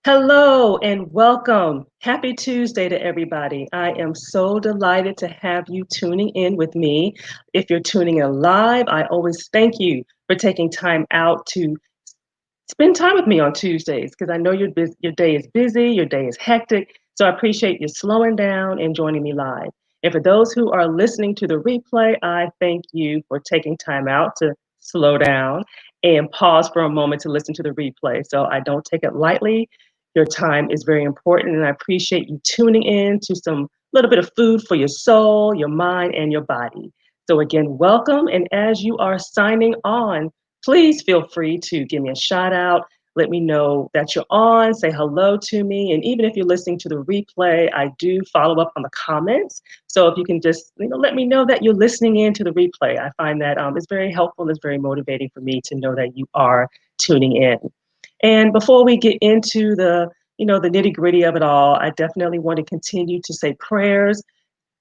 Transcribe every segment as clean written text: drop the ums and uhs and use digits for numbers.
Hello and welcome. Happy Tuesday to everybody. I am so delighted to have you tuning in with me. If you're tuning in live, I always thank you for taking time out to spend time with me on Tuesdays because I know your day is busy, your day is hectic. So I appreciate you slowing down and joining me live. And for those who are listening to the replay, I thank you for taking time out to slow down and pause for a moment to listen to the replay. So I don't take it lightly. Your time is very important, and I appreciate you tuning in to some little bit of food for your soul, your mind, and your body. So again, welcome. And as you are signing on, please feel free to give me a shout out. Let me know that you're on, say hello to me. And even if you're listening to the replay, I do follow up on the comments. So if you can just, let me know that you're listening in to the replay. I find that it's very helpful. It's very motivating for me to know that you are tuning in. And before we get into the nitty gritty of it all, I definitely want to continue to say prayers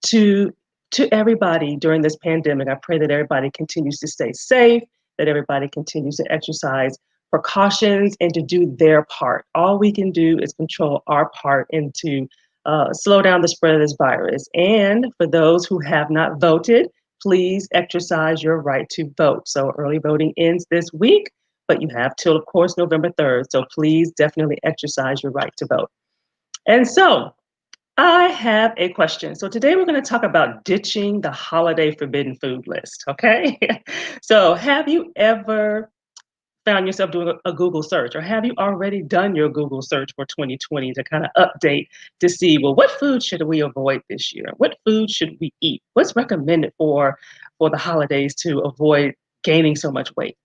to to everybody during this pandemic. I pray that everybody continues to stay safe, that everybody continues to exercise precautions and to do their part. All we can do is control our part and to slow down the spread of this virus. And for those who have not voted, please exercise your right to vote. So early voting ends this week, but you have till, of course, November 3rd. So please definitely exercise your right to vote. And so I have a question. So today we're going to talk about ditching the holiday forbidden food list. Okay. So have you ever found yourself doing a Google search, or have you already done your Google search for 2020 to kind of update to see, well, what food should we avoid this year? What food should we eat? What's recommended for the holidays to avoid gaining so much weight?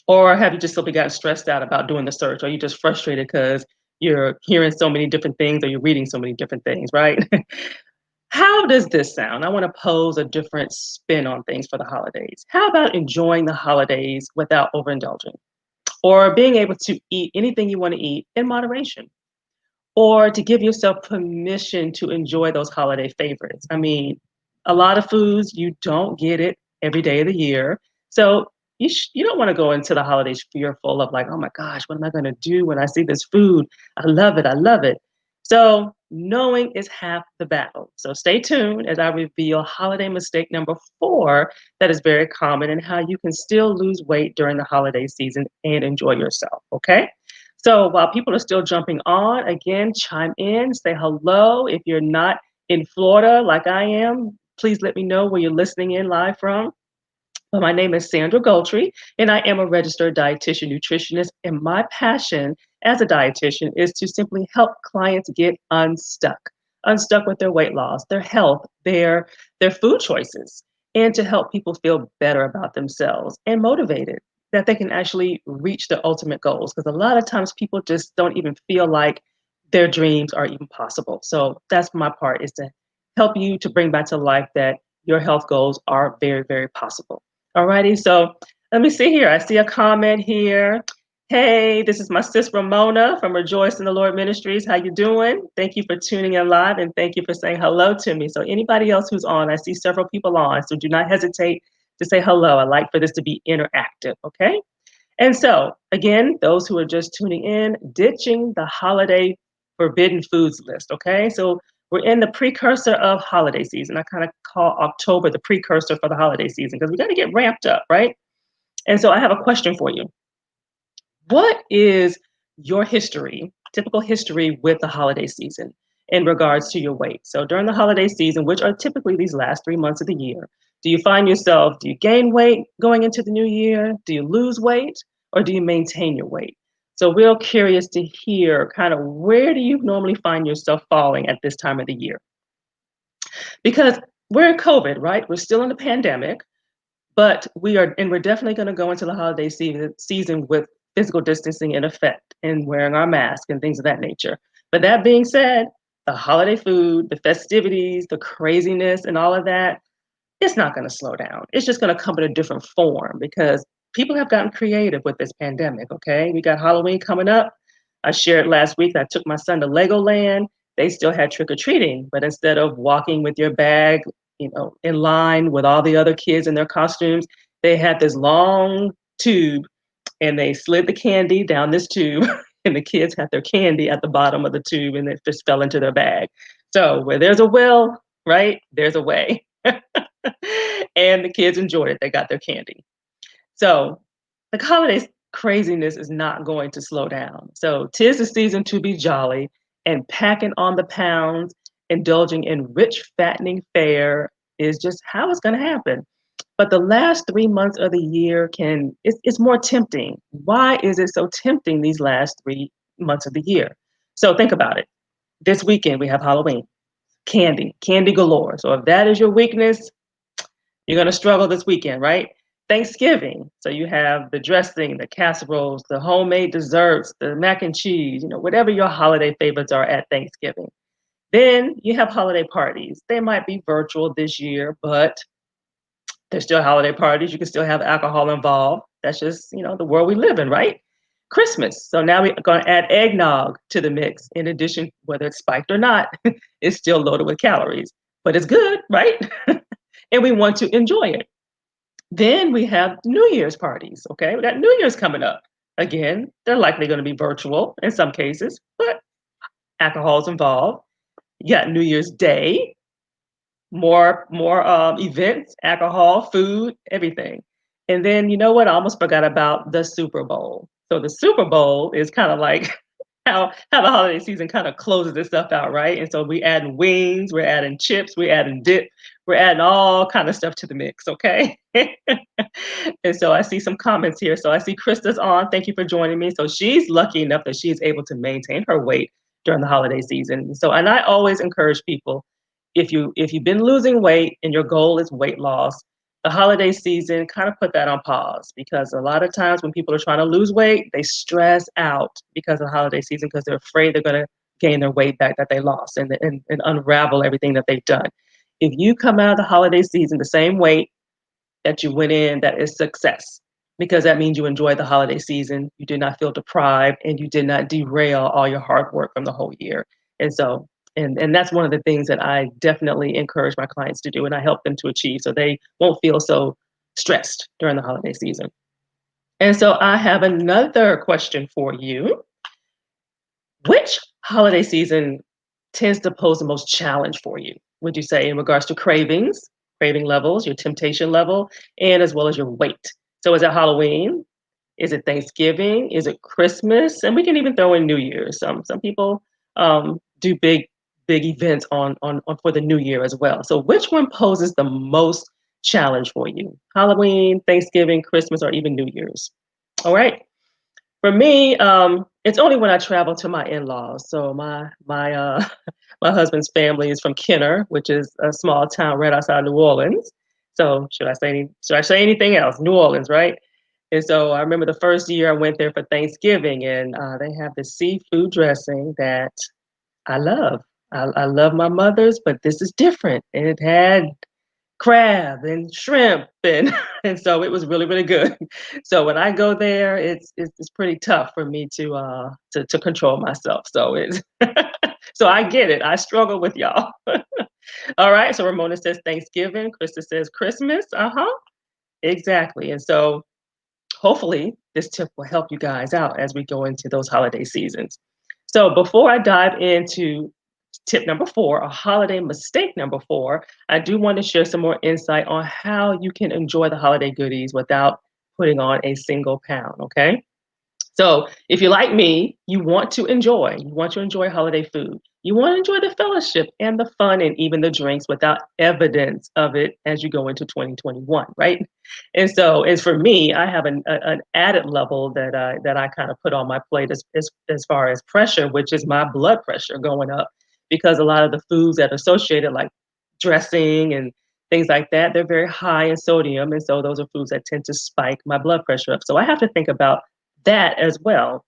Or have you just simply gotten stressed out about doing the search? Or are you just frustrated because you're hearing so many different things or you're reading so many different things, right? How does this sound? I want to pose a different spin on things for the holidays. How about enjoying the holidays without overindulging? Or being able to eat anything you want to eat in moderation? Or to give yourself permission to enjoy those holiday favorites? I mean, a lot of foods, you don't get it every day of the year. So you don't want to go into the holidays fearful of like, oh my gosh, what am I going to do when I see this food? I love it. I love it. So knowing is half the battle. So stay tuned as I reveal holiday mistake number 4 that is very common and how you can still lose weight during the holiday season and enjoy yourself. Okay. So while people are still jumping on, again, chime in, say hello. If you're not in Florida like I am, please let me know where you're listening in live from. Well, my name is Sandra Goltry, and I am a registered dietitian nutritionist. And my passion as a dietitian is to simply help clients get unstuck with their weight loss, their health, their food choices, and to help people feel better about themselves and motivated that they can actually reach their ultimate goals. Because a lot of times people just don't even feel like their dreams are even possible. So that's my part, is to help you to bring back to life that your health goals are very, very possible. Alrighty, so let me see here. I see a comment here. Hey, this is my sis Ramona from Rejoice in the Lord Ministries. How you doing? Thank you for tuning in live and thank you for saying hello to me. So anybody else who's on, I see several people on, so do not hesitate to say hello. I like for this to be interactive, okay? And so, again, those who are just tuning in, ditching the holiday forbidden foods list, okay? So we're in the precursor of holiday season. I kind of call October the precursor for the holiday season because we got to get ramped up, right? And so I have a question for you. What is your history, typical history with the holiday season in regards to your weight? So during the holiday season, which are typically these last 3 months of the year, do you find yourself, do you gain weight going into the new year? Do you lose weight or do you maintain your weight? So real curious to hear kind of where do you normally find yourself falling at this time of the year? Because we're in COVID, right? We're still in the pandemic. But we're definitely going to go into the holiday season with physical distancing in effect and wearing our mask and things of that nature. But that being said, the holiday food, the festivities, the craziness, and all of that, it's not going to slow down. It's just going to come in a different form because people have gotten creative with this pandemic. Okay, we got Halloween coming up. I shared last week that I took my son to Legoland. They still had trick or treating, but instead of walking with your bag, in line with all the other kids in their costumes, they had this long tube and they slid the candy down this tube and the kids had their candy at the bottom of the tube and it just fell into their bag. So where there's a will, right, there's a way. And the kids enjoyed it. They got their candy. So the holidays craziness is not going to slow down. So 'tis the season to be jolly and packing on the pounds, indulging in rich, fattening fare is just how it's going to happen. But the last 3 months of the year it's more tempting. Why is it so tempting these last 3 months of the year? So think about it. This weekend we have Halloween, candy galore. So if that is your weakness, you're going to struggle this weekend, right? Thanksgiving. So you have the dressing, the casseroles, the homemade desserts, the mac and cheese, whatever your holiday favorites are at Thanksgiving. Then you have holiday parties. They might be virtual this year, but there's still holiday parties. You can still have alcohol involved. That's just, the world we live in, right? Christmas. So now we're going to add eggnog to the mix. In addition, whether it's spiked or not, it's still loaded with calories, but it's good, right? And we want to enjoy it. Then we have New Year's parties. Okay, we got New Year's coming up. Again, they're likely going to be virtual in some cases, but alcohol's involved. You got New Year's Day, more events, alcohol, food, everything. And then you know what? I almost forgot about the Super Bowl. So the Super Bowl is kind of like how the holiday season kind of closes this stuff out, right? And so we adding wings, we're adding chips, we're adding dip, we're adding all kind of stuff to the mix, okay? And so I see some comments here. So I see Krista's on. Thank you for joining me. So she's lucky enough that she's able to maintain her weight during the holiday season. So and I always encourage people, if you've been losing weight and your goal is weight loss, the holiday season kind of put that on pause, because a lot of times when people are trying to lose weight, they stress out because of the holiday season because they're afraid they're going to gain their weight back that they lost, and unravel everything that they've done. If you come out of the holiday season the same weight that you went in, that is success, because that means you enjoyed the holiday season, you did not feel deprived, and you did not derail all your hard work from the whole year. And so, and that's one of the things that I definitely encourage my clients to do, and I help them to achieve so they won't feel so stressed during the holiday season. And so I have another question for you. Which holiday season tends to pose the most challenge for you, would you say, in regards to cravings, craving levels, your temptation level, and as well as your weight? So is it Halloween? Is it Thanksgiving? Is it Christmas? And we can even throw in New Year's. Some people do big events on for the New Year as well. So which one poses the most challenge for you? Halloween, Thanksgiving, Christmas, or even New Year's? All right. For me, it's only when I travel to my in-laws. So my my husband's family is from Kenner, which is a small town right outside New Orleans. So should I say anything else? New Orleans, right? And so I remember the first year I went there for Thanksgiving, and they have this seafood dressing that I love. I love my mother's, but this is different. And it had crab and shrimp, and and so it was really, really good. So when I go there, it's pretty tough for me to control myself. So it's so I get it. I struggle with y'all. All right. So Ramona says Thanksgiving. Krista says Christmas. Uh-huh. Exactly. And so hopefully this tip will help you guys out as we go into those holiday seasons. So before I dive into tip number 4, a holiday mistake number 4, I do want to share some more insight on how you can enjoy the holiday goodies without putting on a single pound, okay? So if you're like me, you want to enjoy holiday food. You want to enjoy the fellowship and the fun and even the drinks without evidence of it as you go into 2021, right? And so, as for me, I have an added level that I kind of put on my plate as far as pressure, which is my blood pressure going up, because a lot of the foods that are associated, like dressing and things like that, they're very high in sodium, and so those are foods that tend to spike my blood pressure up. So I have to think about that as well.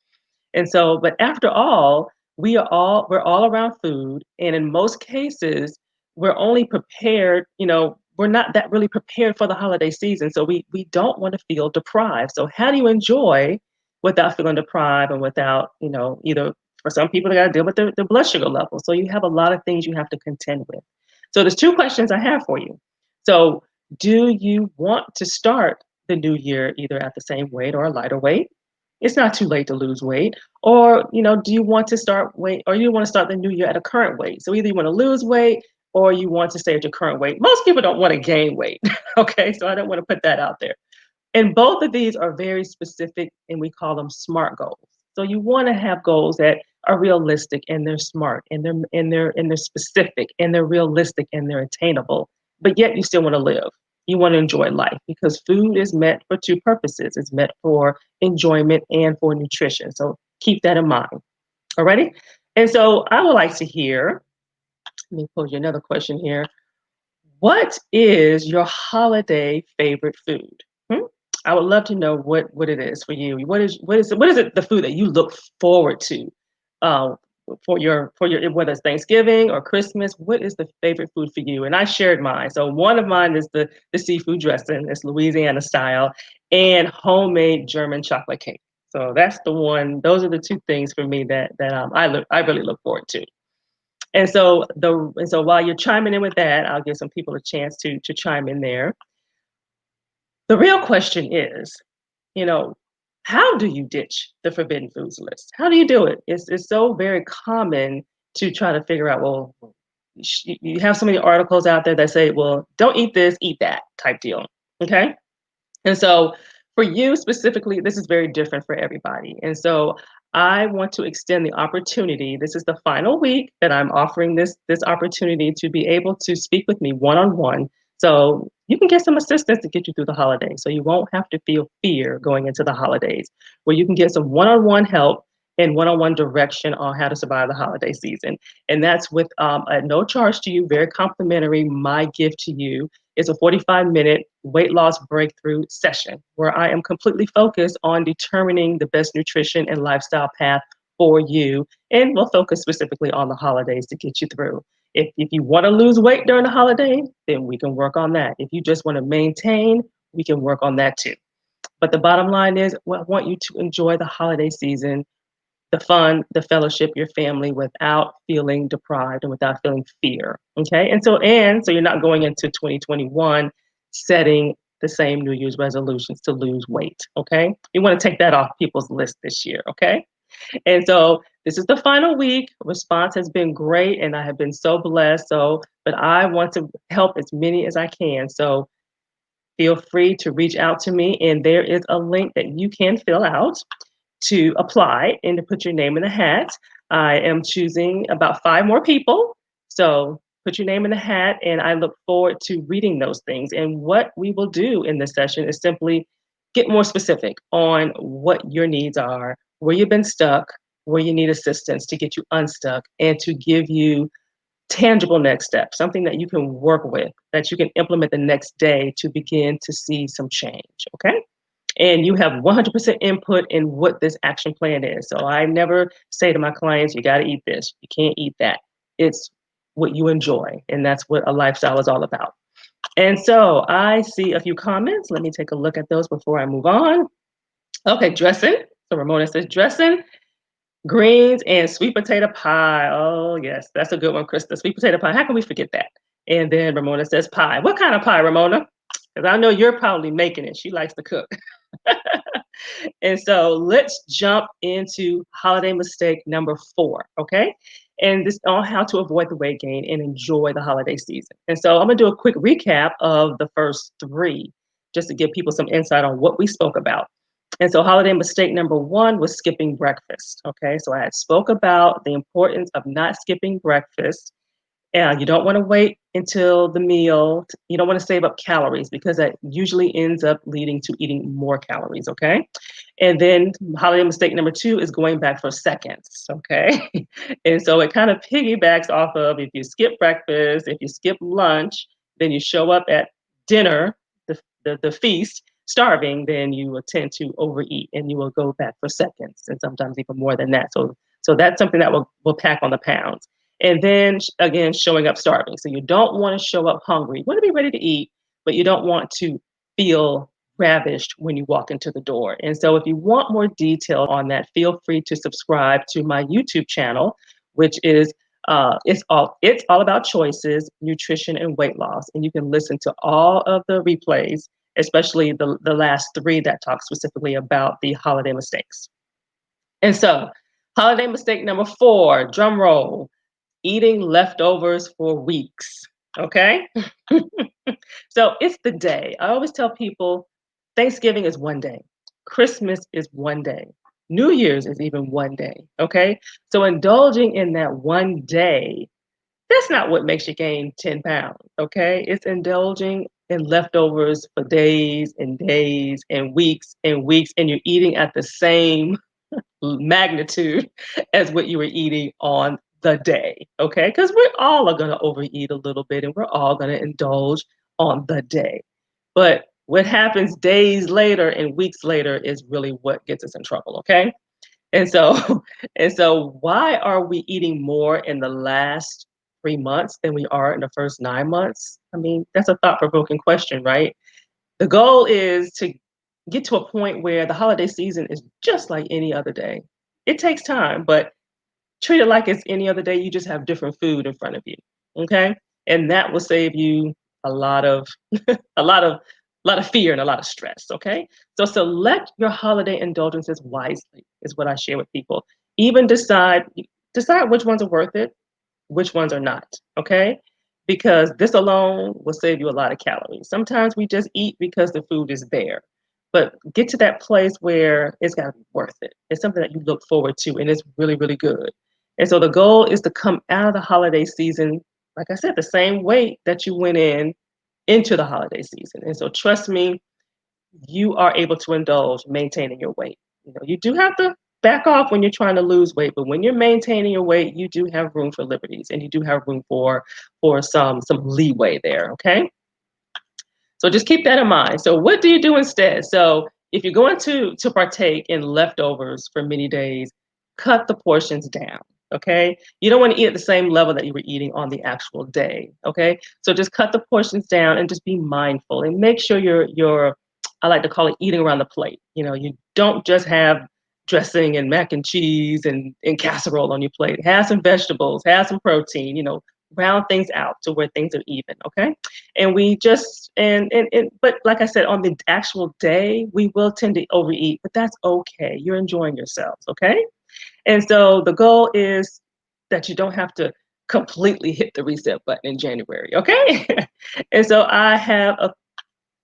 And so, but after all, we're all around food, and in most cases, we're only prepared, we're not that really prepared for the holiday season. So we don't want to feel deprived. So how do you enjoy without feeling deprived and without, either for some people they gotta deal with their blood sugar level. So you have a lot of things you have to contend with. So there's two questions I have for you. So do you want to start the new year either at the same weight or a lighter weight? It's not too late to lose weight. Or, do you want to start weight or you want to start the new year at a current weight? So either you want to lose weight or you want to stay at your current weight. Most people don't want to gain weight. Okay. So I don't want to put that out there. And both of these are very specific and we call them SMART goals. So you want to have goals that are realistic and they're smart and they're specific and they're realistic and they're attainable, but yet you still want to live. You want to enjoy life because food is meant for two purposes. It's meant for enjoyment and for nutrition. So keep that in mind. Alrighty? And so I would like to hear, let me pose you another question here. What is your holiday favorite food? Hmm? I would love to know what it is for you. What is it the food that you look forward to uh, for your whether it's Thanksgiving or Christmas? What is the favorite food for you? And I shared mine. So one of mine is the seafood dressing. It's Louisiana style and homemade German chocolate cake. So that's the one. Those are the two things for me that I really look forward to. And so while you're chiming in with that, I'll give some people a chance to chime in there. The real question is, you know, how do you ditch the forbidden foods list? How do you do it? It's so very common to try to figure out, well, you have so many articles out there that say, well, don't eat this, eat that type deal. Okay. And so for you specifically, this is very different for everybody. And so I want to extend the opportunity. This is the final week that I'm offering this opportunity to be able to speak with me one-on-one. So you can get some assistance to get you through the holidays. So you won't have to feel fear going into the holidays, where you can get some one-on-one help and one-on-one direction on how to survive the holiday season. And that's with at no charge to you, very complimentary. My gift to you is a 45-minute weight loss breakthrough session where I am completely focused on determining the best nutrition and lifestyle path for you. And we'll focus specifically on the holidays to get you through. If you want to lose weight during the holiday, then we can work on that. If you just want to maintain, we can work on that too. But the bottom line is, well, I want you to enjoy the holiday season, the fun, the fellowship, your family without feeling deprived and without feeling fear. Okay. And so you're not going into 2021 setting the same New Year's resolutions to lose weight. Okay. You want to take that off people's list this year. Okay. And so this is the final week. Response has been great and I have been so blessed. But I want to help as many as I can. So feel free to reach out to me. And there is a link that you can fill out to apply and to put your name in the hat. I am choosing about 5 more people. So put your name in the hat, and I look forward to reading those things. And what we will do in this session is simply get more specific on what your needs are, where you've been stuck, where you need assistance to get you unstuck, and to give you tangible next steps, something that you can work with, that you can implement the next day to begin to see some change. Okay. And you have 100% input in what this action plan is. So I never say to my clients, you got to eat this, you can't eat that. It's what you enjoy. And that's what a lifestyle is all about. And so I see a few comments. Let me take a look at those before I move on. Okay, dressing. So Ramona says dressing, greens, and sweet potato pie. Oh, yes, that's a good one, Krista. Sweet potato pie. How can we forget that? And then Ramona says pie. What kind of pie, Ramona? Because I know you're probably making it. She likes to cook. And so let's jump into holiday mistake number 4, okay? And this on how to avoid the weight gain and enjoy the holiday season. And so I'm gonna do a quick recap of the first 3, just to give people some insight on what we spoke about. And so holiday mistake number 1 was skipping breakfast. Okay, so I had spoke about the importance of not skipping breakfast. And you don't want to wait until the meal. You don't want to save up calories because that usually ends up leading to eating more calories. Okay. And then holiday mistake number 2 is going back for seconds. Okay. And so it kind of piggybacks off of if you skip breakfast, if you skip lunch, then you show up at dinner, the feast, starving, then you will tend to overeat and you will go back for seconds and sometimes even more than that. So that's something that will pack on the pounds. And then again, showing up starving. So you don't want to show up hungry. You want to be ready to eat, but you don't want to feel ravished when you walk into the door. And so if you want more detail on that, feel free to subscribe to my YouTube channel, which is it's all about choices, nutrition, and weight loss. And you can listen to all of the replays especially the last three that talk specifically about the holiday mistakes. And so, holiday mistake number four, drum roll, eating leftovers for weeks. Okay? So it's the day. I always tell people Thanksgiving is one day, Christmas is one day, New Year's is even one day. Okay? So indulging in that one day, that's not what makes you gain 10 pounds. Okay? It's indulging in leftovers for days and weeks, and you're eating at the same magnitude as what you were eating on the day, okay? Because we're all are going to overeat a little bit and we're all going to indulge on the day. But what happens days later and weeks later is really what gets us in trouble, okay? And so and so why are we eating more in the last 3 months than we are in the first 9 months? I mean, that's a thought-provoking question, right? The goal is to get to a point where the holiday season is just like any other day. It takes time, but treat it like it's any other day. You just have different food in front of you. Okay? And that will save you a lot of a lot of fear and a lot of stress. Okay. So select your holiday indulgences wisely is what I share with people. Even decide which ones are worth it, which ones are not. Okay. Because this alone will save you a lot of calories. Sometimes we just eat because the food is there. But get to that place where it's got to be worth it. It's something that you look forward to and it's really, really good. And so the goal is to come out of the holiday season, like I said, the same weight that you went in into the holiday season. And so trust me, you are able to indulge maintaining your weight. You know, you do have to back off when you're trying to lose weight, but when you're maintaining your weight, you do have room for liberties and you do have room for some leeway there. Okay. So just keep that in mind. So what do you do instead? So if you're going to partake in leftovers for many days, cut the portions down. Okay. You don't want to eat at the same level that you were eating on the actual day. Okay. So just cut the portions down and just be mindful and make sure you're I like to call it eating around the plate. You know, you don't just have dressing and mac and cheese and casserole on your plate. Have some vegetables, have some protein, round things out to where things are even. Okay. And we just and but like I said, on the actual day we will tend to overeat, but that's okay. You're enjoying yourselves. Okay. And so the goal is that you don't have to completely hit the reset button in January. Okay. And so I have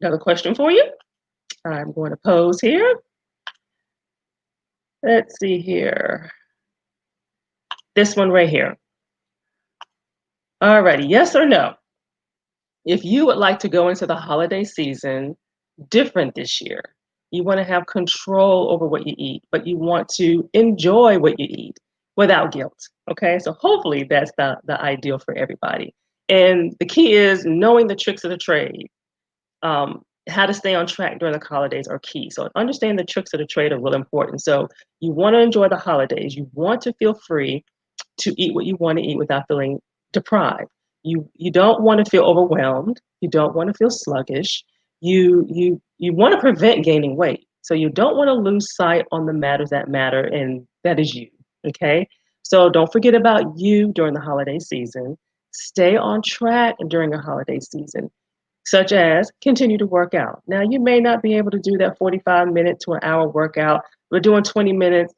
another question for you. I'm going to pose here. Let's see here. This one right here. Alrighty, yes or no? If you would like to go into the holiday season different this year, you want to have control over what you eat, but you want to enjoy what you eat without guilt. Okay, so hopefully that's the ideal for everybody. And the key is knowing the tricks of the trade. How to stay on track during the holidays are key. So understand the tricks of the trade are real important. So you want to enjoy the holidays. You want to feel free to eat what you want to eat without feeling deprived. You don't want to feel overwhelmed. You don't want to feel sluggish. You want to prevent gaining weight. So you don't want to lose sight on the matters that matter, and that is you. Okay. So don't forget about you during the holiday season. Stay on track during a holiday season, such as continue to work out. Now, you may not be able to do that 45-minute to an hour workout. We're doing 20 minutes.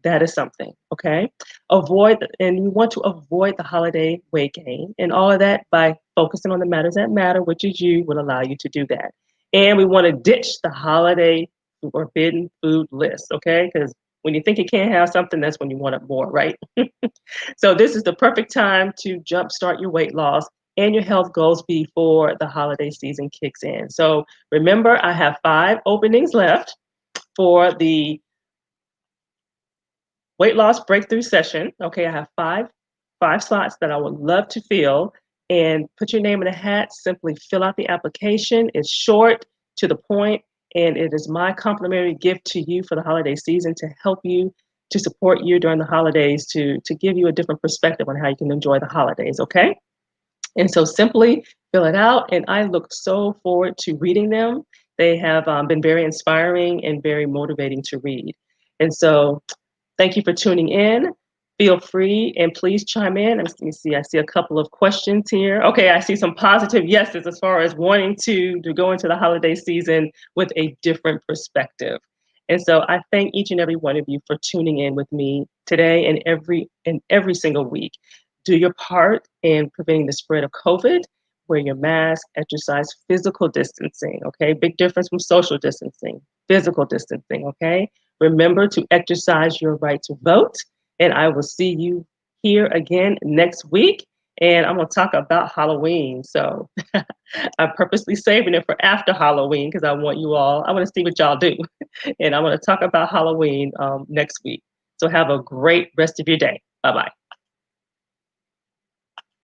That is something, okay? And you want to avoid the holiday weight gain and all of that by focusing on the matters that matter, which is you, will allow you to do that. And we want to ditch the holiday forbidden food list, okay? Because when you think you can't have something, that's when you want it more, right? So this is the perfect time to jumpstart your weight loss and your health goals before the holiday season kicks in. So remember, I have 5 openings left for the weight loss breakthrough session. Okay, I have five slots that I would love to fill, and put your name in a hat. Simply fill out the application. It's short, to the point, and it is my complimentary gift to you for the holiday season to help you, to support you during the holidays, to give you a different perspective on how you can enjoy the holidays. Okay. And so simply fill it out, and I look so forward to reading them. They have been very inspiring and very motivating to read. And so thank you for tuning in. Feel free and please chime in. Let me see. I see a couple of questions here. Okay, I see some positive yeses as far as wanting to go into the holiday season with a different perspective. And so I thank each and every one of you for tuning in with me today and every single week. Do your part in preventing the spread of COVID. Wear your mask, exercise, physical distancing. Okay, big difference from social distancing. Physical distancing. Okay, remember to exercise your right to vote, and I will see you here again next week. And I'm going to talk about Halloween. So I'm purposely saving it for after Halloween because I want to see what y'all do. And I'm going to talk about Halloween next week. So have a great rest of your day. Bye bye.